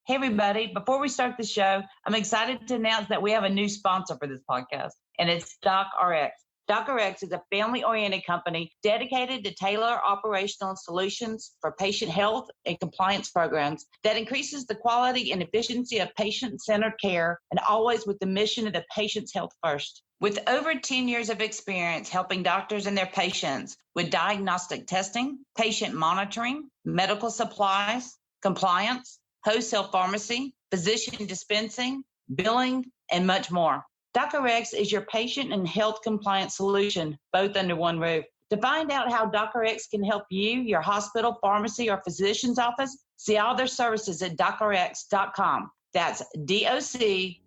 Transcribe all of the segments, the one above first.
Hey, everybody. Before we start the show, I'm excited to announce that we have a new sponsor for this podcast, and it's DocRx. DocRx is a family-oriented company dedicated to tailor operational solutions for patient health and compliance programs that increases the quality and efficiency of patient-centered care, and always with the mission of the patient's health first. With over 10 years of experience helping doctors and their patients with diagnostic testing, patient monitoring, medical supplies, compliance, wholesale pharmacy, physician dispensing, billing, and much more. DocRx is your patient and health compliance solution, both under one roof. To find out how DocRx can help you, your hospital, pharmacy, or physician's office, see all their services at docrx.com. That's docrx.com.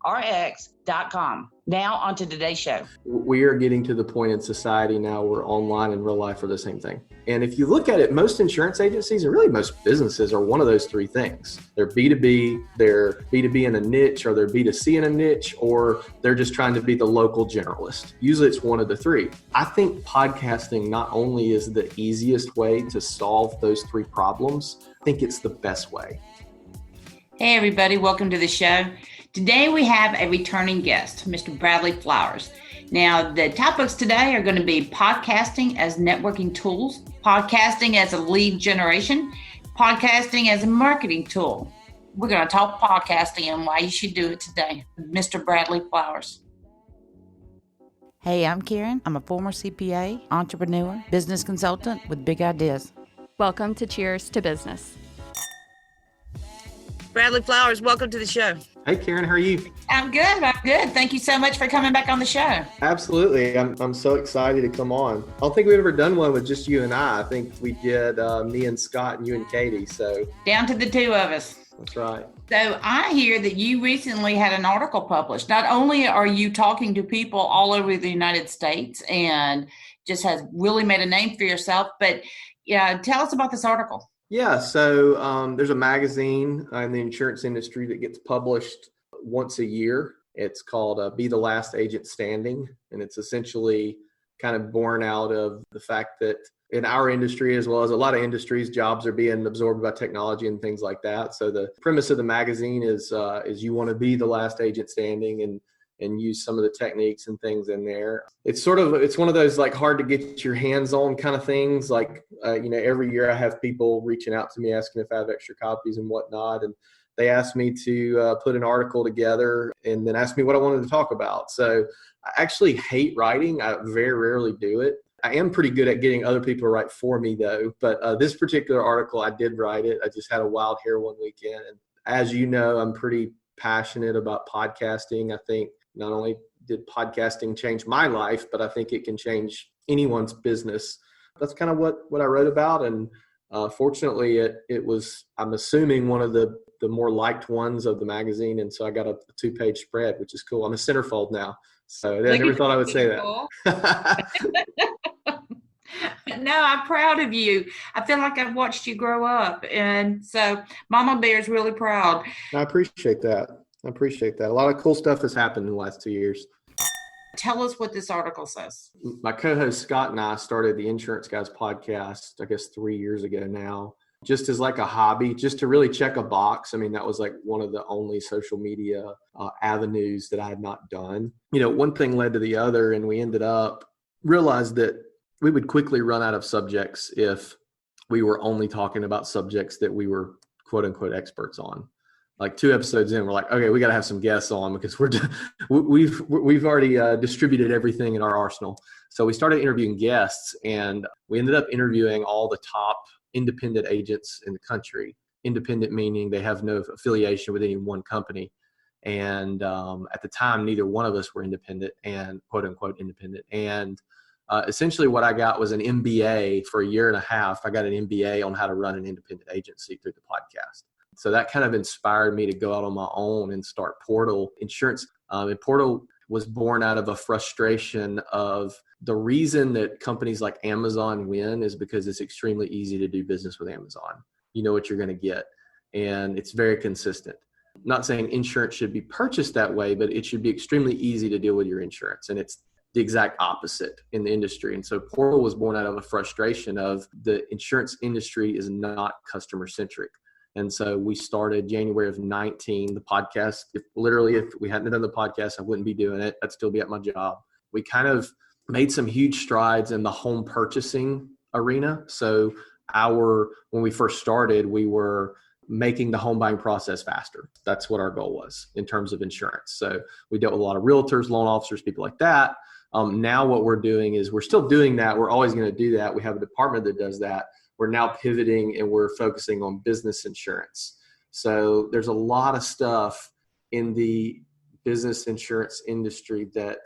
Now on to today's show. We are getting to the point in society now where online and real life are the same thing. And if you look at it, most insurance agencies and really most businesses are one of those three things. They're B2B, they're B2B in a niche, or they're B2C in a niche, or they're just trying to be the local generalist. Usually it's one of the three. I think podcasting not only is the easiest way to solve those three problems, I think it's the best way. Hey everybody, welcome to the show. Today we have a returning guest, Mr. Bradley Flowers. Now the topics today are going to be podcasting as networking tools, podcasting as a lead generation, podcasting as a marketing tool. We're going to talk podcasting and why you should do it today. Mr. Bradley Flowers. Hey, I'm Karen. I'm a former CPA, entrepreneur, business consultant with big ideas. Welcome to Cheers to Business. Bradley Flowers, welcome to the show. Hey, Karen, how are you? I'm good. Thank you so much for coming back on the show. Absolutely. I'm so excited to come on. I don't think we've ever done one with just you and I. I think we did me and Scott and you and Katie. So down to the two of us. That's right. So I hear that you recently had an article published. Not only are you talking to people all over the United States and just has really made a name for yourself, but tell us about this article. Yeah, so there's a magazine in the insurance industry that gets published once a year. It's called Be the Last Agent Standing, and it's essentially kind of born out of the fact that in our industry, as well as a lot of industries, jobs are being absorbed by technology and things like that. So the premise of the magazine is you want to be the last agent standing and use some of the techniques and things in there. It's one of those like hard to get your hands on kind of things. Like, every year I have people reaching out to me asking if I have extra copies and whatnot. And they asked me to put an article together and then asked me what I wanted to talk about. So I actually hate writing. I very rarely do it. I am pretty good at getting other people to write for me though. But this particular article, I did write it. I just had a wild hair one weekend. And as you know, I'm pretty passionate about podcasting. I think not only did podcasting change my life, but I think it can change anyone's business. That's kind of what I wrote about. And fortunately, it was, I'm assuming, one of the more liked ones of the magazine. And so I got a 2-page spread, which is cool. I'm a Centerfold now. So I never thought I would say that. No, I'm proud of you. I feel like I've watched you grow up. And so Mama Bear is really proud. I appreciate that. A lot of cool stuff has happened in the last 2 years. Tell us what this article says. My co-host Scott and I started the Insurance Guys podcast, I guess 3 years ago now, just as like a hobby, just to really check a box. I mean, that was like one of the only social media avenues that I had not done. One thing led to the other, and we ended up realized that we would quickly run out of subjects if we were only talking about subjects that we were quote unquote experts on. Like 2 episodes in, we're like, okay, we got to have some guests on because we've already distributed everything in our arsenal. So we started interviewing guests, and we ended up interviewing all the top independent agents in the country. Independent meaning they have no affiliation with any one company. And at the time, neither one of us were independent and quote unquote independent. And essentially what I got was an MBA for a year and a half. I got an MBA on how to run an independent agency through the podcast. So that kind of inspired me to go out on my own and start Portal Insurance. And Portal was born out of a frustration of the reason that companies like Amazon win is because it's extremely easy to do business with Amazon. You know what you're going to get, and it's very consistent. Not saying insurance should be purchased that way, but it should be extremely easy to deal with your insurance. And it's the exact opposite in the industry. And so Portal was born out of a frustration of the insurance industry is not customer centric. And so we started January of 19, the podcast. If we hadn't done the podcast, I wouldn't be doing it. I'd still be at my job. We kind of made some huge strides in the home purchasing arena. So when we first started, we were making the home buying process faster. That's what our goal was in terms of insurance. So we dealt with a lot of realtors, loan officers, people like that. Now what we're doing is we're still doing that. We're always going to do that. We have a department that does that. We're now pivoting and we're focusing on business insurance. So there's a lot of stuff in the business insurance industry that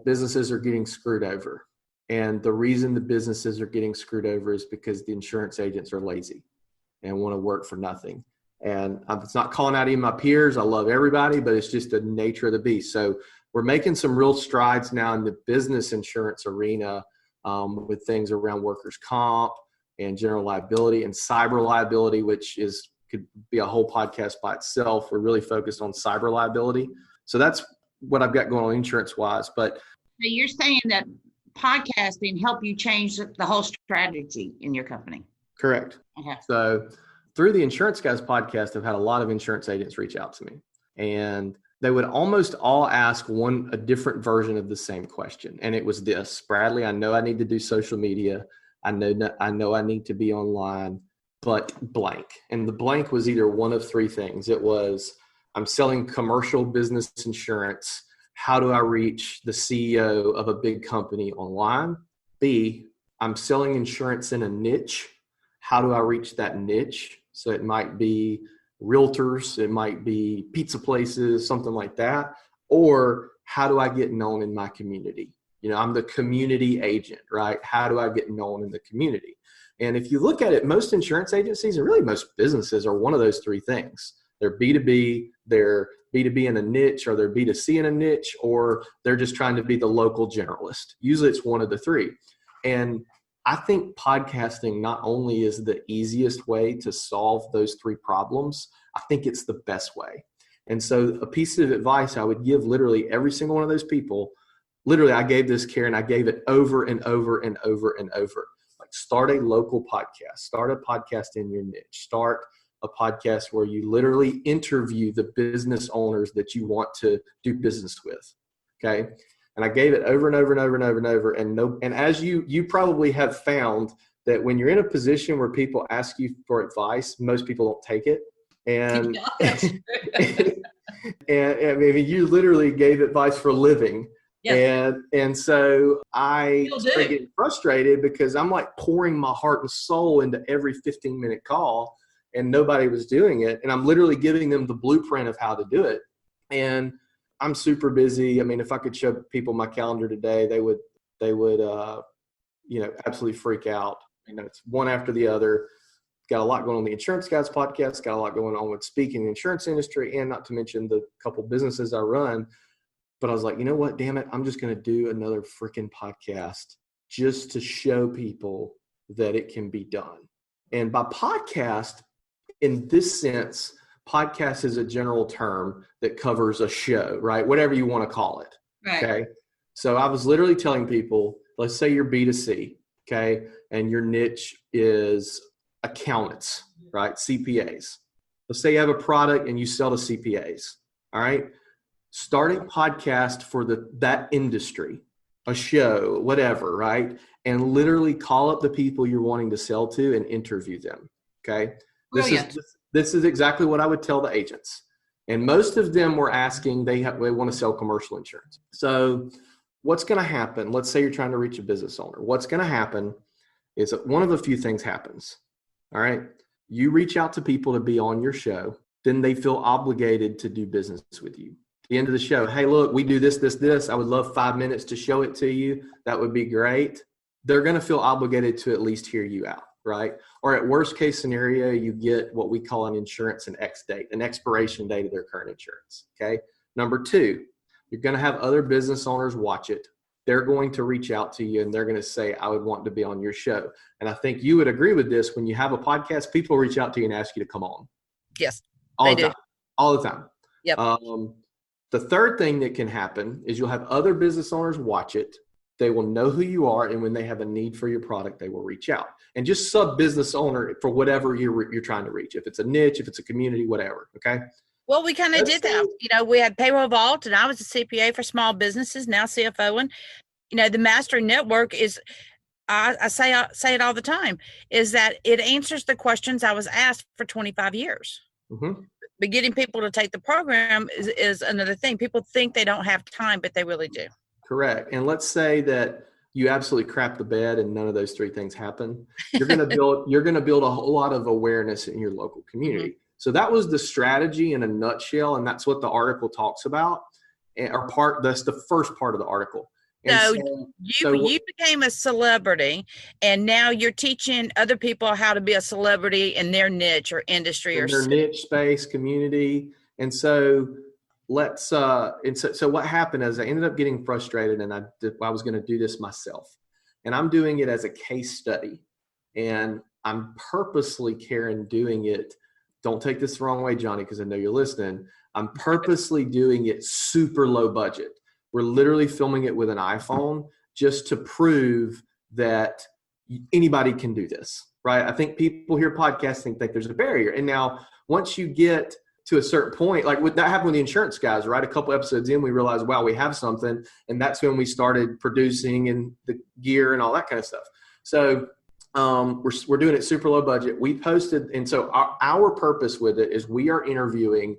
businesses are getting screwed over. And the reason the businesses are getting screwed over is because the insurance agents are lazy and want to work for nothing. And it's not calling out even my peers. I love everybody, but it's just the nature of the beast. So we're making some real strides now in the business insurance arena with things around workers' comp and general liability and cyber liability, which could be a whole podcast by itself. We're really focused on cyber liability. So that's what I've got going on insurance-wise. But so you're saying that podcasting helped you change the whole strategy in your company? Correct. Okay. So through the Insurance Guys podcast, I've had a lot of insurance agents reach out to me, and they would almost all ask a different version of the same question. And it was this: Bradley, I know I need to do social media. I know I need to be online, but blank. And the blank was either one of three things. It was, I'm selling commercial business insurance. How do I reach the CEO of a big company online? B, I'm selling insurance in a niche. How do I reach that niche? So it might be realtors, it might be pizza places, something like that. Or how do I get known in my community? I'm the community agent, right? How do I get known in the community? And if you look at it, most insurance agencies and really most businesses are one of those three things. They're B2B, they're B2B in a niche, or they're B2C in a niche, or they're just trying to be the local generalist. Usually it's one of the three. And I think podcasting not only is the easiest way to solve those three problems, I think it's the best way. And so a piece of advice I would give literally every single one of those people, literally I gave this, Karen, I gave it over and over and over and over. Like, start a local podcast, start a podcast in your niche, start a podcast where you literally interview the business owners that you want to do business with. Okay. And I gave it over and over and over and over and over. And as you probably have found that when you're in a position where people ask you for advice, most people don't take it. And, and I mean, you literally gave advice for a living. Yeah. And so I started getting frustrated because I'm like pouring my heart and soul into every 15-minute call, and nobody was doing it. And I'm literally giving them the blueprint of how to do it. And I'm super busy. I mean, if I could show people my calendar today, they would absolutely freak out. It's one after the other. Got a lot going on the Insurance Guys podcast, got a lot going on with speaking in the insurance industry, and not to mention the couple businesses I run. But I was like, you know what, damn it, I'm just going to do another freaking podcast just to show people that it can be done. And by podcast, in this sense, podcast is a general term that covers a show, right? Whatever you want to call it. Right. Okay. So I was literally telling people, let's say you're B2C, okay, and your niche is accountants, right? CPAs. Let's say you have a product and you sell to CPAs. All right. Starting podcast for that industry, a show, whatever, right? And literally call up the people you're wanting to sell to and interview them. Okay. This is exactly what I would tell the agents. And most of them were asking, they want to sell commercial insurance. So what's going to happen? Let's say you're trying to reach a business owner. What's going to happen is that one of a few things happens. All right. You reach out to people to be on your show. Then they feel obligated to do business with you. At the end of the show, hey, look, we do this. I would love 5 minutes to show it to you. That would be great. They're going to feel obligated to at least hear you out, right? Or at worst case scenario, you get what we call an insurance and X date, an expiration date of their current insurance, okay? Number two, you're going to have other business owners watch it. They're going to reach out to you and they're going to say, I would want to be on your show. And I think you would agree with this. When you have a podcast, people reach out to you and ask you to come on. Yes, all the time. Yep. The third thing that can happen is you'll have other business owners watch it. They will know who you are, and when they have a need for your product, they will reach out. And just sub business owner for whatever you're trying to reach. If it's a niche, if it's a community, whatever. Okay. Well, we kind of did that. We had Payroll Vault, and I was a CPA for small businesses, now CFO. And, the Mastery Network is, I say it all the time, is that it answers the questions I was asked for 25 years. Mm-hmm. But getting people to take the program is another thing. People think they don't have time, but they really do. Correct. And let's say that you absolutely crap the bed and none of those three things happen. You're going to build a whole lot of awareness in your local community. Mm-hmm. So that was the strategy in a nutshell, and that's what the article talks about. That's the first part of the article. So you became a celebrity, and now you're teaching other people how to be a celebrity in their niche or industry or their niche space, community. And so so what happened is I ended up getting frustrated, and I was going to do this myself, and I'm doing it as a case study, and I'm purposely, Karen, doing it. Don't take this the wrong way, Johnny, because I know you're listening. I'm purposely doing it super low budget. We're literally filming it with an iPhone just to prove that anybody can do this, right? I think people hear podcasting think there's a barrier. And now once you get to a certain point, like that happened with the insurance guys, right? A couple episodes in, we realized, wow, we have something. And that's when we started producing and the gear and all that kind of stuff. So we're doing it super low budget. We posted, and so our purpose with it is we are interviewing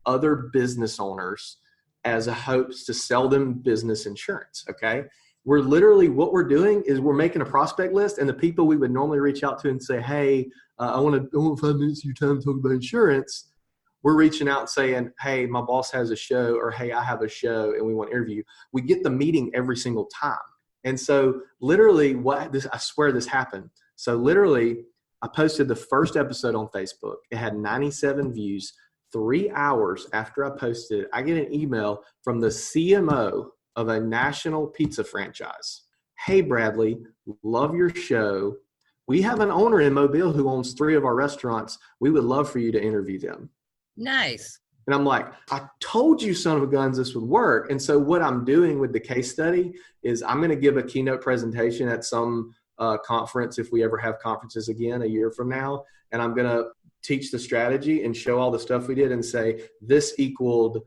other business owners as a hopes to sell them business insurance. Okay. We're literally, what we're doing is we're making a prospect list, and the people we would normally reach out to and say, hey, I want 5 minutes of your time to talk about insurance. We're reaching out and saying, hey, my boss has a show, or hey, I have a show and we want to interview you. We get the meeting every single time. And so literally I swear this happened. So literally I posted the first episode on Facebook. It had 97 views. 3 hours after I posted it, I get an email from the CMO of a national pizza franchise. Hey, Bradley, love your show. We have an owner in Mobile who owns 3 of our restaurants. We would love for you to interview them. Nice. And I'm like, I told you, son of a guns, this would work. And so what I'm doing with the case study is I'm going to give a keynote presentation at some conference, if we ever have conferences again a year from now. And I'm going to teach the strategy and show all the stuff we did and say, this equaled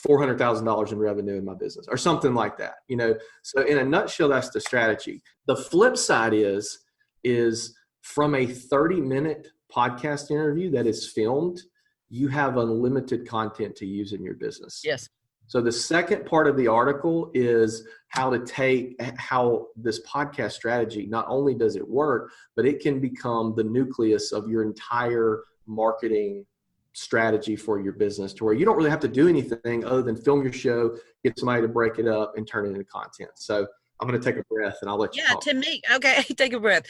$400,000 in revenue in my business or something like that. So in a nutshell, that's the strategy. The flip side is from a 30-minute podcast interview that is filmed, you have unlimited content to use in your business. Yes. So the second part of the article is how this podcast strategy, not only does it work, but it can become the nucleus of your entire marketing strategy for your business, to where you don't really have to do anything other than film your show, get somebody to break it up and turn it into content. So I'm going to take a breath and I'll let you talk. To me, okay, take a breath.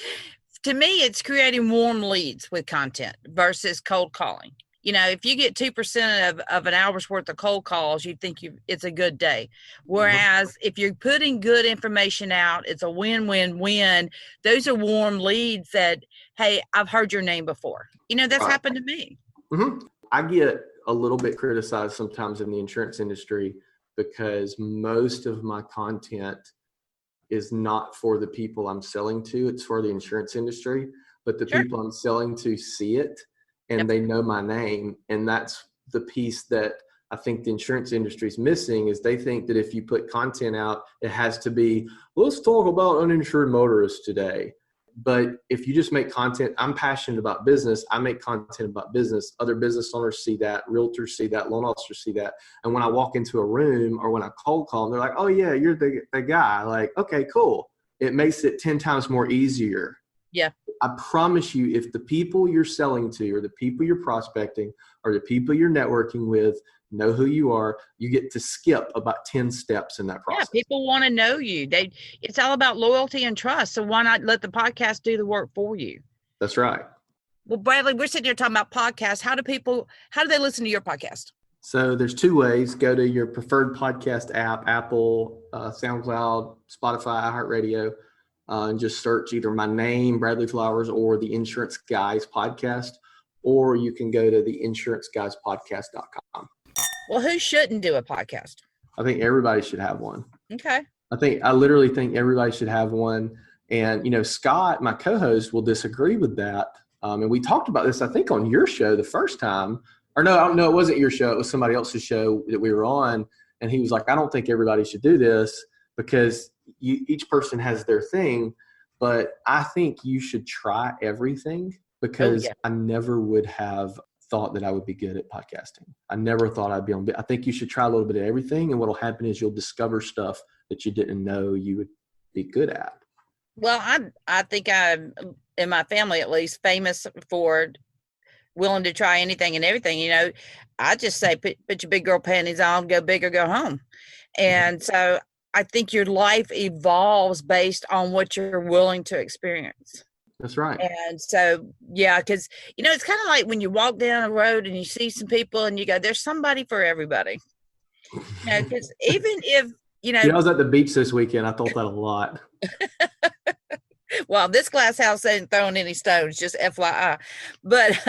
To me, it's creating warm leads with content versus cold calling. If you get 2% of an hour's worth of cold calls, you think it's a good day. Whereas if you're putting good information out, it's a win-win-win. Those are warm leads that, hey, I've heard your name before. That's happened to me. Mm-hmm. I get a little bit criticized sometimes in the insurance industry because most of my content is not for the people I'm selling to. It's for the insurance industry, but the people I'm selling to see it. And they know my name. And that's the piece that I think the insurance industry is missing, is they think that if you put content out, it has to be, let's talk about uninsured motorists today. But if you just make content, I'm passionate about business. I make content about business. Other business owners see that, realtors see that, loan officers see that. And when I walk into a room or when I cold call them, they're like, oh yeah, you're the guy. Like, okay, cool. It makes it 10 times more easier. Yeah. I promise you, if the people you're selling to or the people you're prospecting or the people you're networking with know who you are, you get to skip about 10 steps in that process. Yeah, people want to know you. It's all about loyalty and trust. So why not let the podcast do the work for you? That's right. Well, Bradley, we're sitting here talking about podcasts. How do they listen to your podcast? So there's 2 ways. Go to your preferred podcast app, Apple, SoundCloud, Spotify, iHeartRadio. And just search either my name, Bradley Flowers, or the Insurance Guys Podcast, or you can go to the insuranceguyspodcast.com. Well, who shouldn't do a podcast? I think everybody should have one. Okay. I literally think everybody should have one. And, Scott, my co-host, will disagree with that. And we talked about this, I think, on your show the first time. Or no, it wasn't your show. It was somebody else's show that we were on. And he was like, I don't think everybody should do this because each person has their thing. But I think you should try everything because I never would have thought that I would be good at podcasting. I never thought I'd be on. I think you should try a little bit of everything. And what will happen is you'll discover stuff that you didn't know you would be good at. Well, I think I'm, in my family at least, famous for willing to try anything and everything. I just say, put your big girl panties on, go big or go home. And so I think your life evolves based on what you're willing to experience. That's right. And so, because, it's kind of like when you walk down a road and you see some people and you go, there's somebody for everybody. Because even if, I was at the beach this weekend. I thought that a lot. Well, this glass house ain't throwing any stones, just FYI. But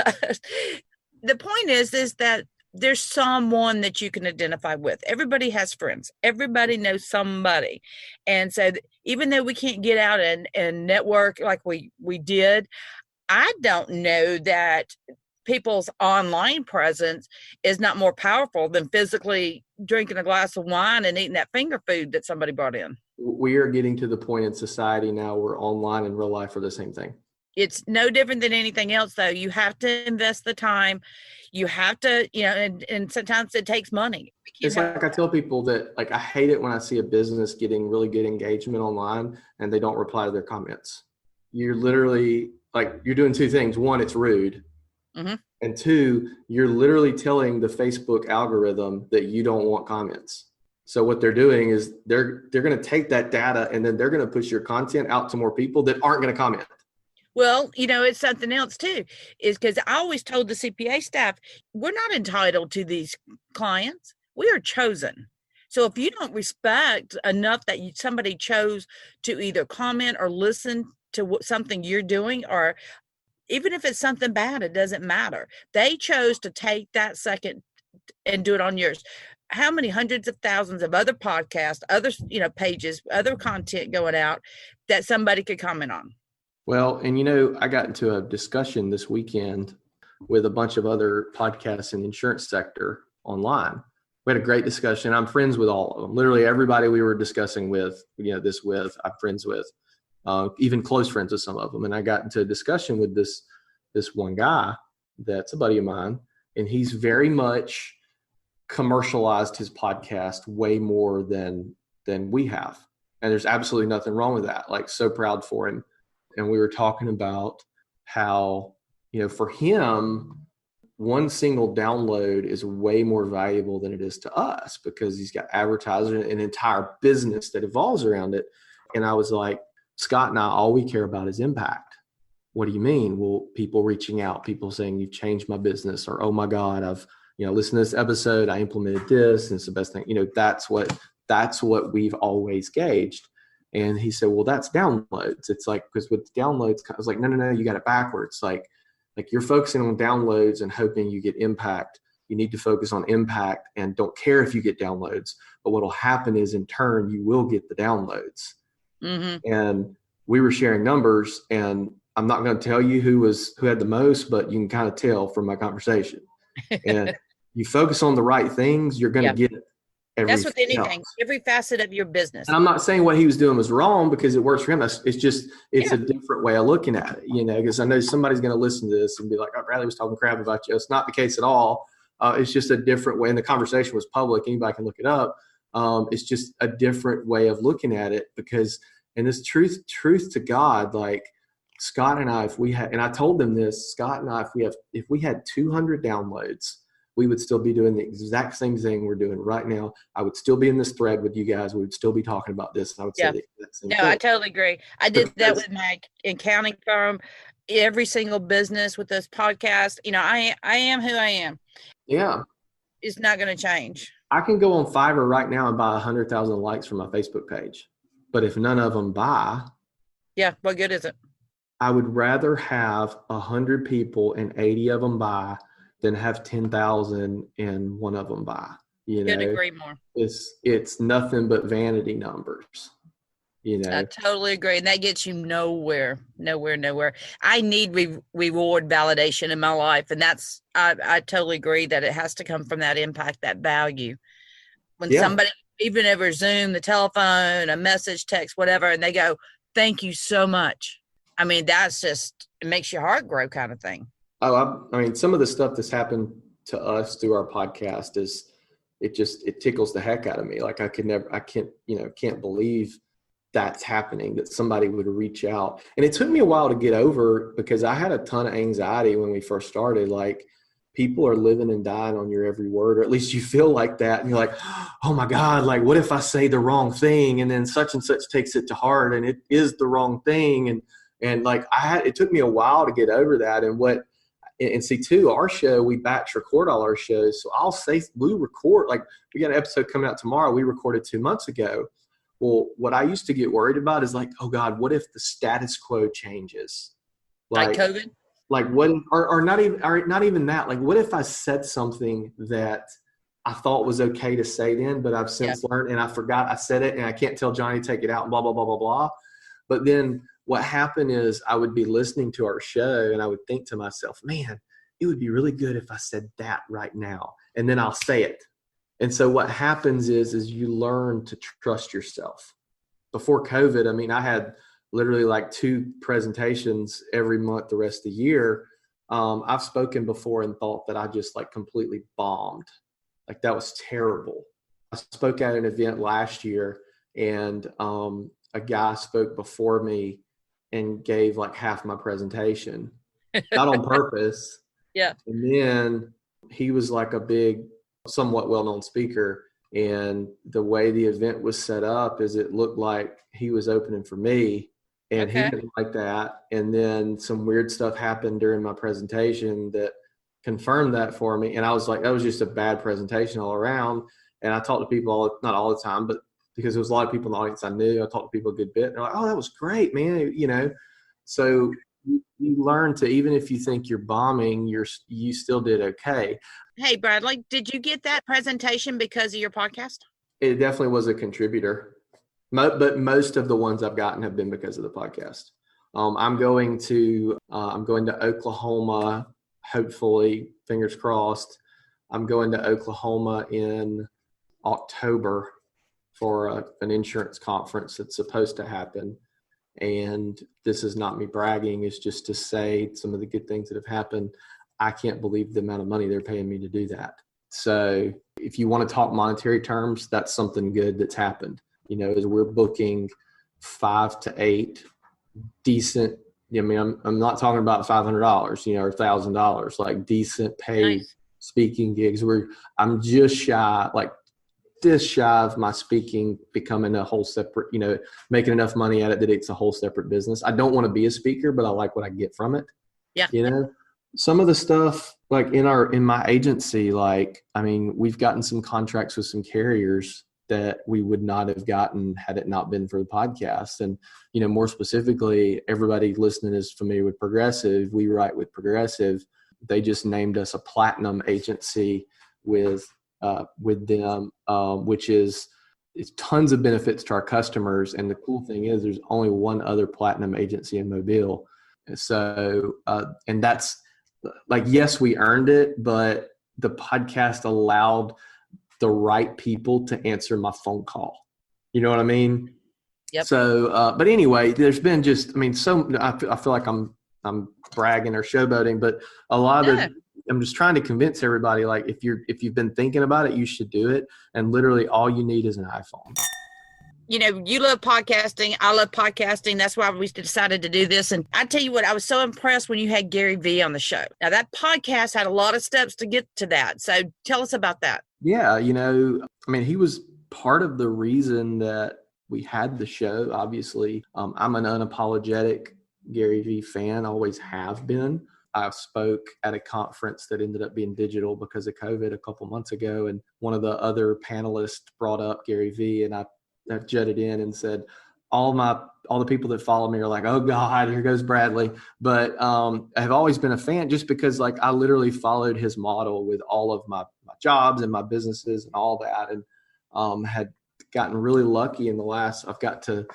the point is that there's someone that you can identify with. Everybody has friends. Everybody knows somebody. And so even though we can't get out and network like we did, I don't know that people's online presence is not more powerful than physically drinking a glass of wine and eating that finger food that somebody brought in. We are getting to the point in society now where online and real life are the same thing. It's no different than anything else, though. You have to invest the time. You have to, and sometimes it takes money. It's like I tell people that, like, I hate it when I see a business getting really good engagement online and they don't reply to their comments. You're literally, you're doing two things. One, it's rude. Mm-hmm. And two, you're literally telling the Facebook algorithm that you don't want comments. So what they're doing is they're going to take that data and then they're going to push your content out to more people that aren't going to comment. Well, it's something else too, is because I always told the CPA staff, we're not entitled to these clients. We are chosen. So if you don't respect enough that somebody chose to either comment or listen to something you're doing, or even if it's something bad, it doesn't matter. They chose to take that second and do it on yours. How many hundreds of thousands of other podcasts, other, pages, other content going out that somebody could comment on? Well, and I got into a discussion this weekend with a bunch of other podcasts in the insurance sector online. We had a great discussion. I'm friends with all of them. Literally everybody we were discussing with, this with, I'm friends with, even close friends with some of them. And I got into a discussion with this one guy that's a buddy of mine, and he's very much commercialized his podcast way more than we have. And there's absolutely nothing wrong with that. So proud for him. And we were talking about how, for him, one single download is way more valuable than it is to us because he's got advertising and an entire business that evolves around it. And I was like, Scott and I, all we care about is impact. What do you mean? Well, people reaching out, people saying you've changed my business, or, oh my God, I've, listened to this episode, I implemented this, and it's the best thing. That's what we've always gauged. And he said, well, that's downloads. It's because with downloads, I was like, no, you got it backwards. Like you're focusing on downloads and hoping you get impact. You need to focus on impact and don't care if you get downloads. But what will happen is in turn, you will get the downloads. Mm-hmm. And we were sharing numbers, and I'm not going to tell you who had the most, but you can kind of tell from my conversation. And you focus on the right things, you're going to get it. That's with anything, every facet of your business. And I'm not saying what he was doing was wrong because it works for him. It's a different way of looking at it, because I know somebody's going to listen to this and be like, oh, Bradley was talking crap about you. It's not the case at all. It's just a different way. And the conversation was public. Anybody can look it up. It's just a different way of looking at it and this truth to God, Scott and I, and I told them this, Scott and I, if we had 200 downloads, we would still be doing the exact same thing we're doing right now. I would still be in this thread with you guys. We would still be talking about this. And I would say the exact same thing. I totally agree. I did that with my accounting firm, every single business with this podcast. I am who I am. Yeah. It's not going to change. I can go on Fiverr right now and buy 100,000 likes for my Facebook page. But if none of them buy. Yeah. What good is it? I would rather have 100 people and 80 of them buy than have 10,000 and one of them buy. Couldn't agree more. It's nothing but vanity numbers. you know. I totally agree. And that gets you nowhere. I need reward validation in my life. And I totally agree that it has to come from that impact, that value. When somebody, even over Zoom, the telephone, a message, text, whatever, and they go, thank you so much. I mean, that's just, it makes your heart grow kind of thing. Oh, I mean, some of the stuff that's happened to us through our podcast is, it tickles the heck out of me. Like I can't believe that's happening, that somebody would reach out. And it took me a while to get over, because I had a ton of anxiety when we first started. Like, people are living and dying on your every word, or at least you feel like that. And you're like, oh my God, like what if I say the wrong thing? And then such and such takes it to heart and it is the wrong thing. And like it took me a while to get over that. And see too, our show, we batch record all our shows. So I'll say we record, like we got an episode coming out tomorrow. We recorded 2 months ago. Well, what I used to get worried about is like, oh God, what if the status quo changes? Like COVID? Like what, or not even that. Like, what if I said something that I thought was okay to say then, but I've since learned and I forgot I said it and I can't tell Johnny to take it out and blah, blah, blah, blah, blah. But then what happened is I would be listening to our show and I would think to myself, man, it would be really good if I said that right now. And then I'll say it. And so what happens is you learn to trust yourself. Before COVID, I mean, I had literally like 2 presentations every month the rest of the year. I've spoken before and thought that I just like completely bombed. Like that was terrible. I spoke at an event last year and a guy spoke before me and gave like half my presentation, not on purpose. Yeah. And then he was like a big, somewhat well-known speaker. And the way the event was set up is it looked like he was opening for me. And he didn't like that. And then some weird stuff happened during my presentation that confirmed that for me. And I was like, that was just a bad presentation all around. And I talked to people, not all the time, but because there was a lot of people in the audience I knew, I talked to people a good bit. And they're like, oh, that was great, man. You know, so you learn to, even if you think you're bombing, you still did okay. Hey, Bradley, did you get that presentation because of your podcast? It definitely was a contributor. But most of the ones I've gotten have been because of the podcast. I'm going to Oklahoma, hopefully, fingers crossed. I'm going to Oklahoma in October for an insurance conference that's supposed to happen. And this is not me bragging. It's just to say some of the good things that have happened. I can't believe the amount of money they're paying me to do that. So if you want to talk monetary terms, that's something good that's happened. You know, as we're booking 5 to 8 decent, I mean, I'm not talking about $500, you know, or $1,000, like decent paid speaking gigs where I'm just shy of my speaking becoming a whole separate, you know, making enough money at it that it's a whole separate business. I don't want to be a speaker, but I like what I get from it. Yeah. You know, some of the stuff like in my agency, like, I mean, we've gotten some contracts with some carriers that we would not have gotten had it not been for the podcast. And, you know, more specifically, everybody listening is familiar with Progressive. We write with Progressive. They just named us a platinum agency with them, which is it's tons of benefits to our customers. And the cool thing is there's only one other platinum agency in Mobile. So, and that's like, yes, we earned it, but the podcast allowed the right people to answer my phone call. You know what I mean? Yep. So, but anyway, there's been just, I mean, I feel like I'm bragging or showboating, but a lot of I'm just trying to convince everybody, like, if you've been thinking about it, you should do it. And literally all you need is an iPhone. You know, you love podcasting. I love podcasting. That's why we decided to do this. And I tell you what, I was so impressed when you had Gary Vee on the show. Now, that podcast had a lot of steps to get to that. So tell us about that. Yeah, you know, I mean, he was part of the reason that we had the show, obviously. I'm an unapologetic Gary Vee fan, always have been. I spoke at a conference that ended up being digital because of COVID a couple months ago. And one of the other panelists brought up Gary Vee, and I jutted in and said, all the people that follow me are like, oh God, here goes Bradley. But I've always been a fan just because, like, I literally followed his model with all of my jobs and my businesses and all that. And had gotten really lucky in the last, I've got to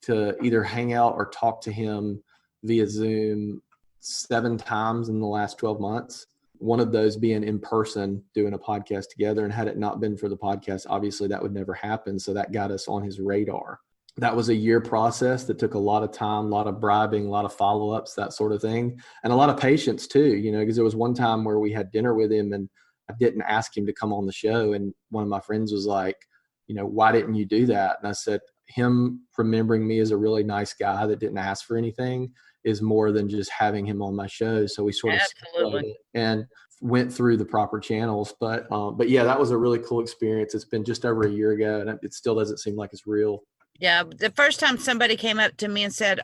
to either hang out or talk to him via Zoom 7 times in the last 12 months. One of those being in person doing a podcast together. And had it not been for the podcast, obviously that would never happen. So that got us on his radar. That was a year process that took a lot of time, a lot of bribing, a lot of follow-ups, that sort of thing. And a lot of patience too, because there was one time where we had dinner with him and I didn't ask him to come on the show. And one of my friends was like, why didn't you do that? And I said, him remembering me as a really nice guy that didn't ask for anything is more than just having him on my show. So we sort of separated it and went through the proper channels. But yeah, that was a really cool experience. It's been just over a year ago and it still doesn't seem like it's real. Yeah. The first time somebody came up to me and said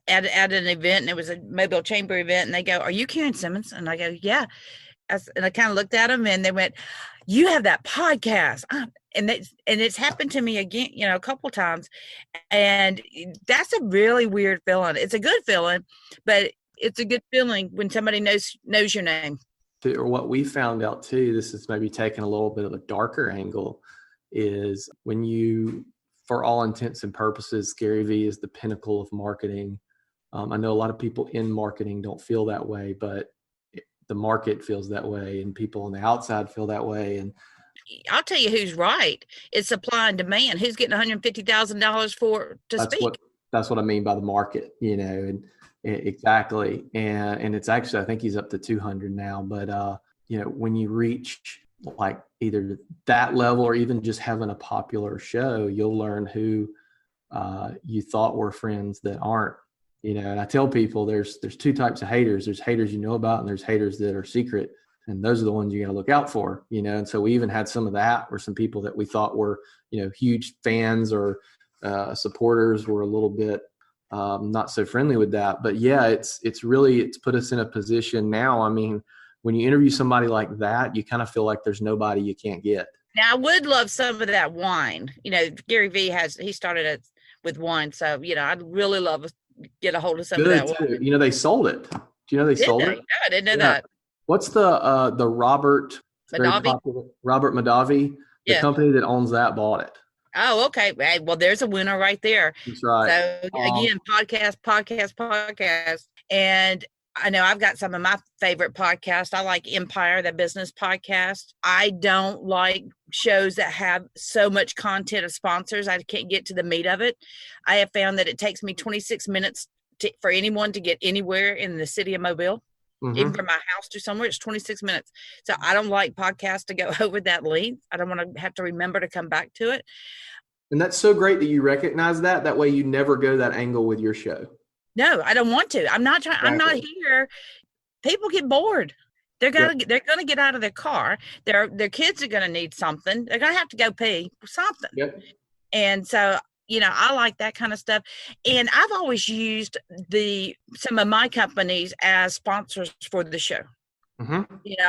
at an event, and it was a mobile chamber event, and they go, "Are you Karen Simmons?" And I go, "Yeah." And I kind of looked at them and they went, "You have that podcast." And it's happened to me again, a couple of times. And that's a really weird feeling. It's a good feeling, but it's a good feeling when somebody knows your name. Or what we found out too, this is maybe taking a little bit of a darker angle, is when you, for all intents and purposes, Gary Vee is the pinnacle of marketing. I know a lot of people in marketing don't feel that way, but the market feels that way and people on the outside feel that way. And I'll tell you who's right. It's supply and demand. Who's getting $150,000 to speak? That's what I mean by the market, and exactly. And it's actually, I think he's up to 200 now, but when you reach like either that level or even just having a popular show, you'll learn who you thought were friends that aren't. And I tell people there's 2 types of haters. There's haters about, and there's haters that are secret. And those are the ones you got to look out for, And so we even had some of that where some people that we thought were, huge fans or supporters were a little bit not so friendly with that. But yeah, it's put us in a position now. I mean, when you interview somebody like that, you kind of feel like there's nobody you can't get. Now I would love some of that wine. Gary Vee he started it with wine. So, I'd really love to get a hold of some of that wine. They sold it. Do you know they sold it? No, I didn't know that. What's the Robert Madavi? The company that owns that bought it. Oh, okay. Well, there's a winner right there. That's right. So again, podcast. And I know I've got some of my favorite podcasts. I like Empire, the business podcast. I don't like shows that have so much content of sponsors. I can't get to the meat of it. I have found that it takes me 26 minutes for anyone to get anywhere in the city of Mobile. Mm-hmm. Even from my house to somewhere, it's 26 minutes. So I don't like podcasts to go over that length. I don't want to have to remember to come back to it. And that's so great that you recognize that. That way you never go that angle with your show. No, I don't want to. I'm not trying. Exactly. I'm not here. People get bored. They're gonna get out of their car. Their kids are gonna need something. They're gonna have to go pee something. Yep. And so, I like that kind of stuff. And I've always used some of my companies as sponsors for the show. Mm-hmm.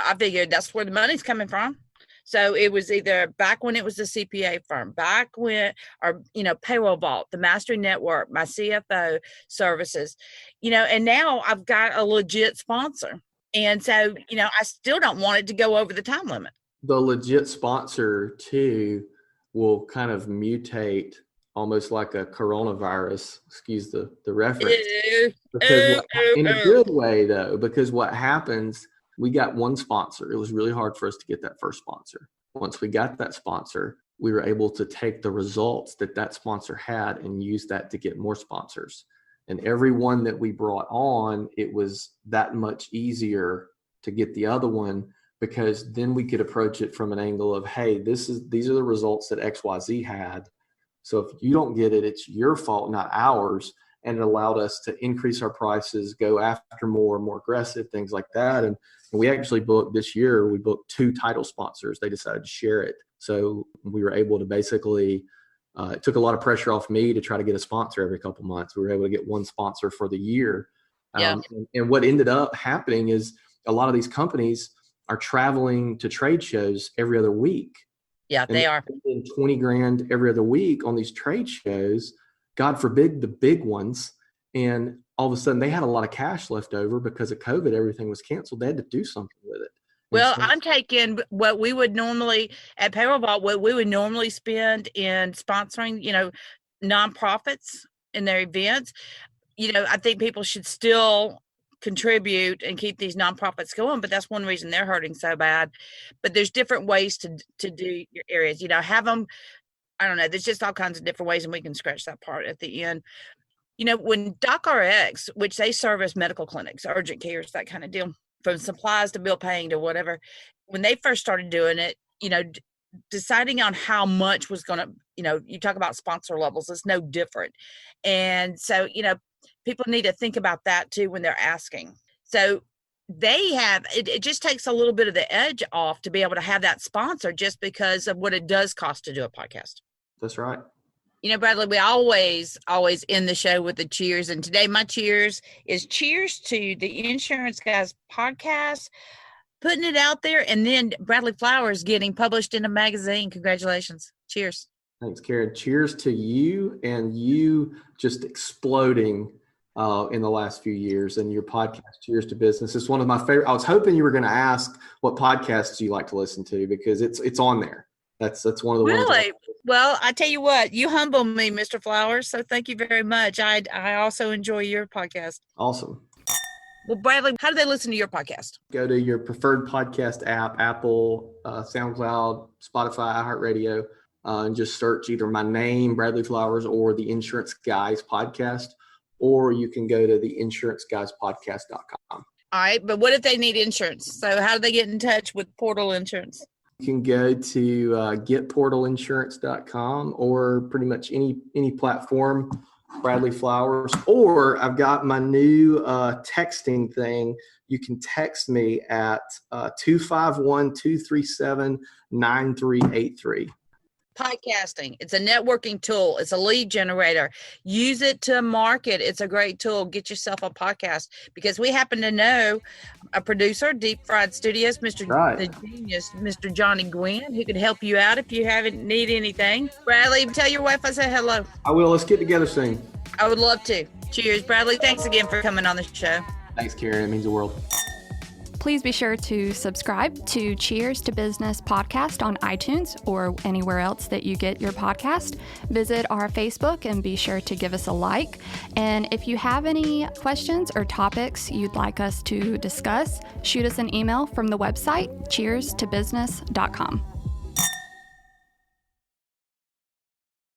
I figured that's where the money's coming from. So it was either back when it was the CPA firm, back when, or, Payroll Vault, the Mastery Network, my CFO services, and now I've got a legit sponsor. And so, I still don't want it to go over the time limit. The legit sponsor too will kind of mutate almost like a coronavirus, excuse the reference. In a good way though, because what happens, we got one sponsor. It was really hard for us to get that first sponsor. Once we got that sponsor, we were able to take the results that sponsor had and use that to get more sponsors. And every one that we brought on, it was that much easier to get the other one, because then we could approach it from an angle of, hey, these are the results that XYZ had. So if you don't get it, it's your fault, not ours. And it allowed us to increase our prices, go after more aggressive, things like that. And we actually booked 2 title sponsors. They decided to share it. So we were able to basically, it took a lot of pressure off me to try to get a sponsor every couple months. We were able to get one sponsor for the year. And what ended up happening is a lot of these companies are traveling to trade shows every other week. Yeah, they are. Spending $20,000 every other week on these trade shows, God forbid the big ones. And all of a sudden they had a lot of cash left over because of COVID. Everything was canceled. They had to do something with it. Well, I'm taking what we would normally at Payroll Vault, what we would normally spend in sponsoring, nonprofits in their events. I think people should still contribute and keep these nonprofits going, but that's one reason they're hurting so bad. But there's different ways to do your areas, have them. I don't know. There's just all kinds of different ways, and we can scratch that part at the end. When DocRx, which they serve as medical clinics, urgent cares, that kind of deal, from supplies to bill paying to whatever, when they first started doing it, deciding on how much was going to, you talk about sponsor levels, it's no different. And so, people need to think about that too when they're asking. So they have, it just takes a little bit of the edge off to be able to have that sponsor just because of what it does cost to do a podcast. That's right. Bradley, we always end the show with the cheers. And today my cheers is cheers to the Insurance Guys podcast, putting it out there. And then Bradley Flowers getting published in a magazine. Congratulations. Cheers. Thanks, Karen. Cheers to you, and you just exploding in the last few years, and your podcast, Cheers to Business. It's one of my favorite. I was hoping you were going to ask what podcasts you like to listen to, because it's on there. That's one of the ones. Really? Well, I tell you what, you humble me, Mr. Flowers. So thank you very much. I also enjoy your podcast. Awesome. Well, Bradley, how do they listen to your podcast? Go to your preferred podcast app, Apple, SoundCloud, Spotify, iHeartRadio, and just search either my name, Bradley Flowers, or the Insurance Guys podcast, or you can go to the insuranceguyspodcast.com. All right, but what if they need insurance? So how do they get in touch with Portal Insurance? You can go to getportalinsurance.com, or pretty much any platform, Bradley Flowers. Or I've got my new texting thing. You can text me at 251-237-9383. Podcasting. It's a networking tool. It's a lead generator. Use it to market. It's a great tool. Get yourself a podcast, because we happen to know a producer, Deep Fried Studios, the genius, Mr. Johnny Gwynn, who can help you out if you need anything. Bradley, tell your wife I said hello. I will. Let's get together soon. I would love to. Cheers, Bradley. Thanks again for coming on the show. Thanks, Karen. It means the world. Please be sure to subscribe to Cheers to Business podcast on iTunes or anywhere else that you get your podcast. Visit our Facebook and be sure to give us a like. And if you have any questions or topics you'd like us to discuss, shoot us an email from the website cheerstobusiness.com.